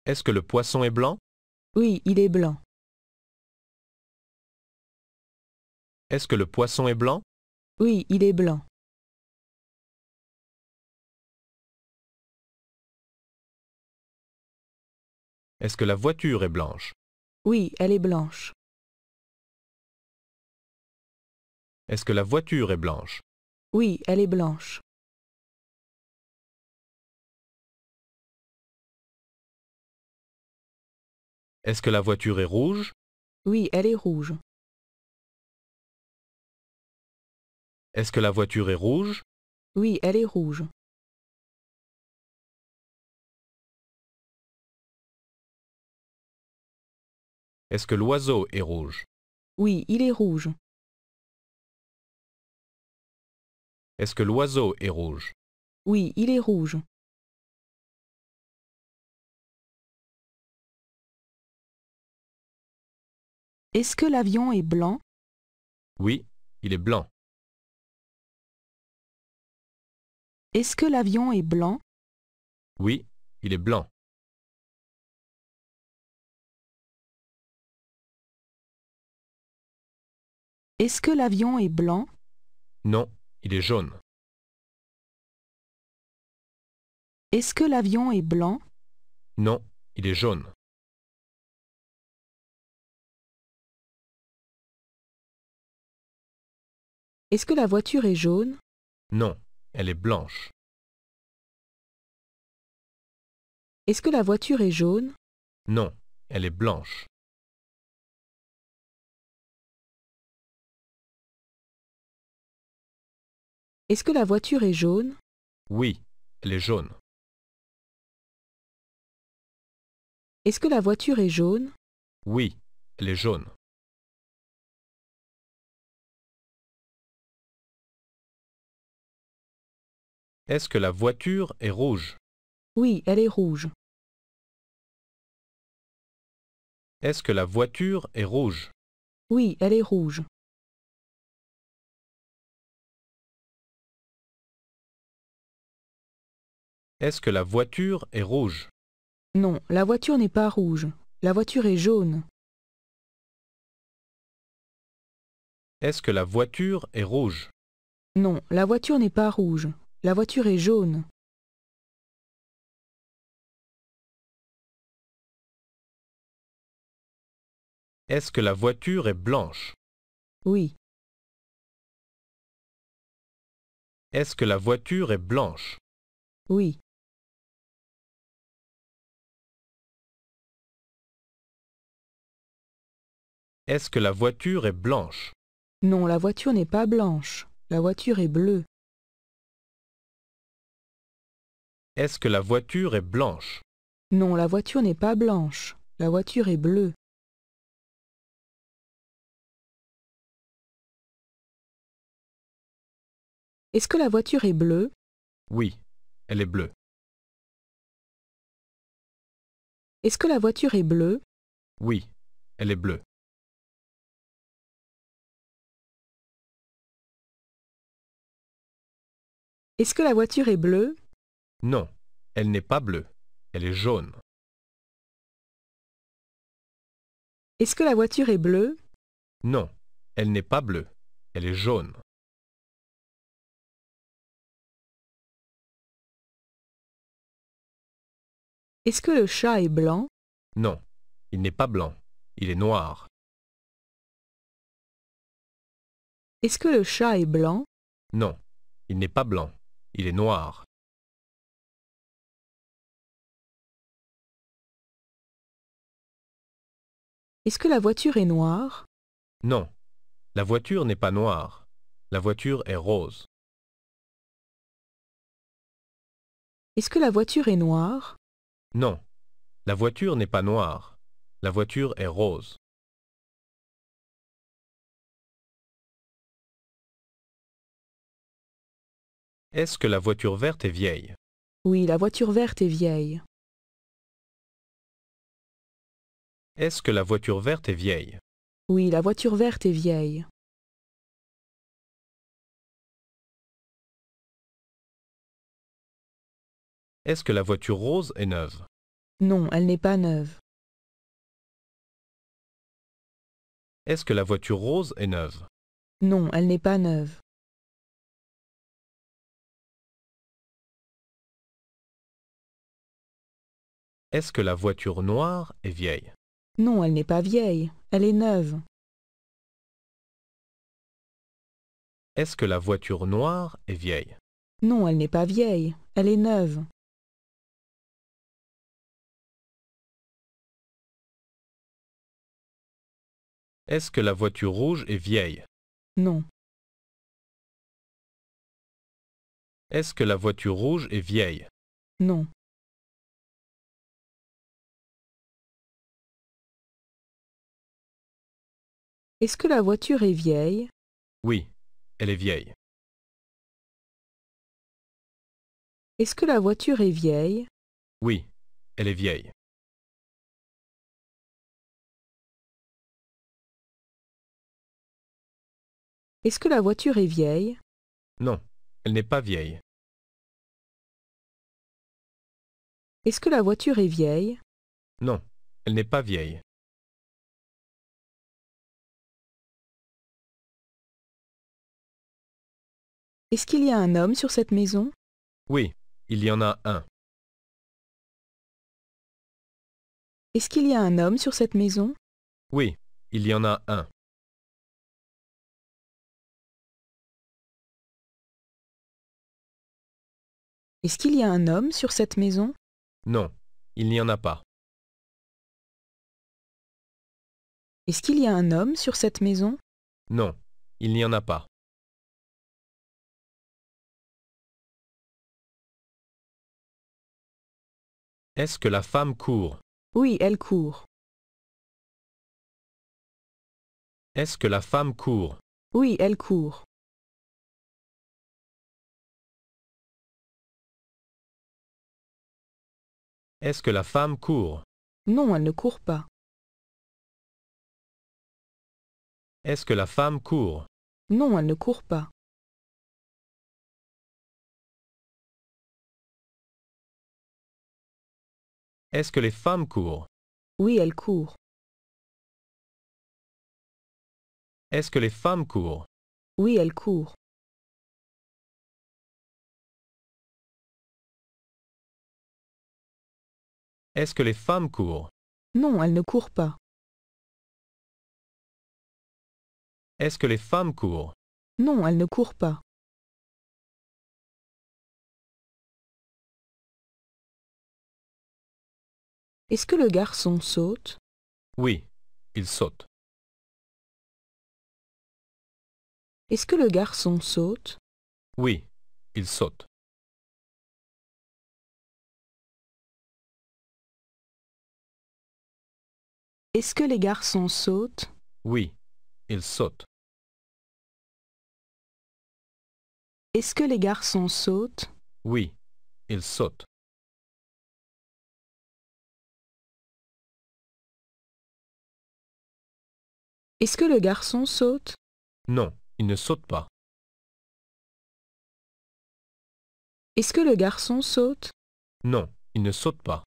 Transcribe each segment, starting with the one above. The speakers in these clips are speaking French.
Est-ce que le poisson est blanc? Oui, il est blanc. Est-ce que le poisson est blanc? Oui, il est blanc. Est-ce que la voiture est blanche? Oui, elle est blanche. Est-ce que la voiture est blanche? Oui, elle est blanche. Est-ce que la voiture est rouge? Oui, elle est rouge. Est-ce que la voiture est rouge? Oui, elle est rouge. Est-ce que l'oiseau est rouge? Oui, il est rouge. Est-ce que l'oiseau est rouge? Oui, il est rouge. Est-ce que l'avion est blanc? Oui, il est blanc. Est-ce que l'avion est blanc? Oui, il est blanc. Est-ce que l'avion est blanc? Non, il est jaune. Est-ce que l'avion est blanc? Non, il est jaune. Est-ce que la voiture est jaune? Non, elle est blanche. Est-ce que la voiture est jaune? Non, elle est blanche. Est-ce que la voiture est jaune? Oui, elle est jaune. Est-ce que la voiture est jaune? Oui, elle est jaune. Est-ce que la voiture est rouge? Oui, elle est rouge. Est-ce que la voiture est rouge? Oui, elle est rouge. Est-ce que la voiture est rouge? Non, la voiture n'est pas rouge. La voiture est jaune. Est-ce que la voiture est rouge? Non, la voiture n'est pas rouge. La voiture est jaune. Est-ce que la voiture est blanche? Oui. Est-ce que la voiture est blanche? Oui. Est-ce que la voiture est blanche? Non, la voiture n'est pas blanche. La voiture est bleue. Est-ce que la voiture est blanche? Non, la voiture n'est pas blanche. La voiture est bleue. Est-ce que la voiture est bleue? Oui, elle est bleue. Est-ce que la voiture est bleue? Oui, elle est bleue. Est-ce que la voiture est bleue? Non, elle n'est pas bleue. Elle est jaune. Est-ce que la voiture est bleue? Non, elle n'est pas bleue. Elle est jaune. Est-ce que le chat est blanc? Non, il n'est pas blanc. Il est noir. Est-ce que le chat est blanc? Non, il n'est pas blanc. Il est noir. Est-ce que la voiture est noire? Non, la voiture n'est pas noire. La voiture est rose. Est-ce que la voiture est noire? Non, la voiture n'est pas noire. La voiture est rose. Est-ce que la voiture verte est vieille? Oui, la voiture verte est vieille. Est-ce que la voiture verte est vieille? Oui, la voiture verte est vieille. Est-ce que la voiture rose est neuve? Non, elle n'est pas neuve. Est-ce que la voiture rose est neuve? Non, elle n'est pas neuve. Est-ce que la voiture noire est vieille? Non, elle n'est pas vieille. Elle est neuve. Est-ce que la voiture noire est vieille? Non, elle n'est pas vieille. Elle est neuve. Est-ce que la voiture rouge est vieille? Non. Est-ce que la voiture rouge est vieille? Non. Est-ce que la voiture est vieille? Oui, elle est vieille. Est-ce que la voiture est vieille? Oui, elle est vieille. Est-ce que la voiture est vieille? Non, elle n'est pas vieille. Est-ce que la voiture est vieille? Non, elle n'est pas vieille. Est-ce qu'il y a un homme sur cette maison? Oui, il y en a un. Est-ce qu'il y a un homme sur cette maison? Oui, il y en a un. Est-ce qu'il y a un homme sur cette maison? Non, il n'y en a pas. Est-ce qu'il y a un homme sur cette maison? Non, il n'y en a pas. Est-ce que la femme court? Oui, elle court. Est-ce que la femme court? Oui, elle court. Est-ce que la femme court? Non, elle ne court pas. Est-ce que la femme court? Non, elle ne court pas. Est-ce que les femmes courent? Oui, elle court. Est-ce que les femmes courent? Oui, elle court. Est-ce que les femmes courent? Non, elle ne court pas. Est-ce que les femmes courent? Non, elle ne court pas. Est-ce que le garçon saute? Oui, il saute. Est-ce que le garçon saute? Oui, il saute. Est-ce que les garçons sautent? Oui, il saute. Est-ce que les garçons sautent? Oui, il saute. Est-ce que le garçon saute? Non, il ne saute pas. Est-ce que le garçon saute? Non, il ne saute pas.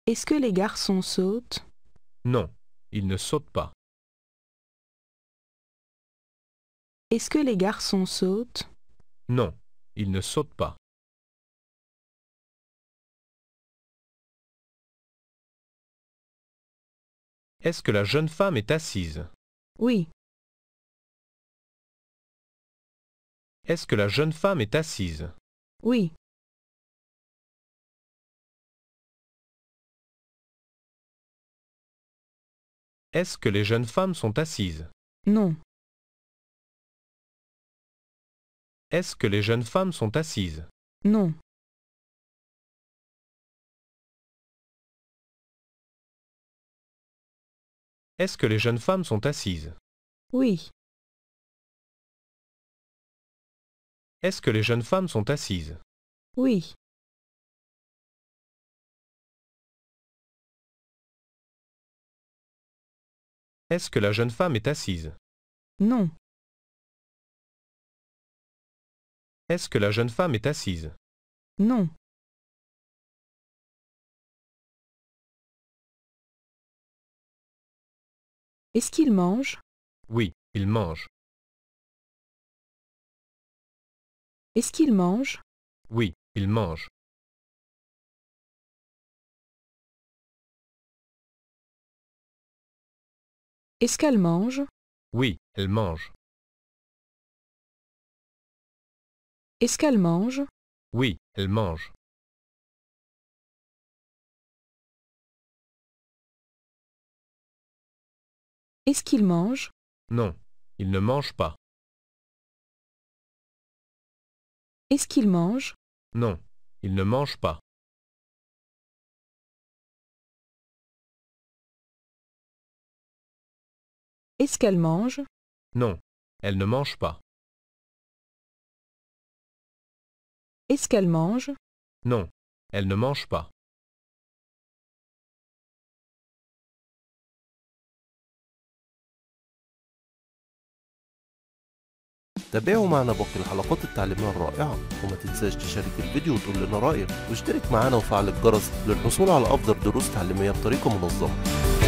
Est-ce que les garçons sautent? Non, il ne saute pas. Est-ce que les garçons sautent? Non, il ne saute pas. Est-ce que la jeune femme est assise? Oui. Est-ce que la jeune femme est assise? Oui. Est-ce que les jeunes femmes sont assises? Non. Est-ce que les jeunes femmes sont assises? Non. Est-ce que les jeunes femmes sont assises? Oui. Est-ce que les jeunes femmes sont assises? Oui. Est-ce que la jeune femme est assise? Non. Est-ce que la jeune femme est assise? Non. Est-ce qu'il mange? Oui, il mange. Est-ce qu'il mange? Oui, il mange. Est-ce qu'elle mange? Oui, elle mange. Est-ce qu'elle mange? Oui, elle mange. Est-ce qu'il mange? Non, il ne mange pas. Est-ce qu'il mange? Non, il ne mange pas. Est-ce qu'elle mange? Non, elle ne mange pas. Est-ce qu'elle mange? Non, elle ne mange pas. تابعوا معنا باقي الحلقات التعليمية الرائعة، وما تنساش تشارك الفيديو وتقول لنا رأيك، واشترك معنا وفعل الجرس للحصول على أفضل دروس تعليمية بطريقة منظمة.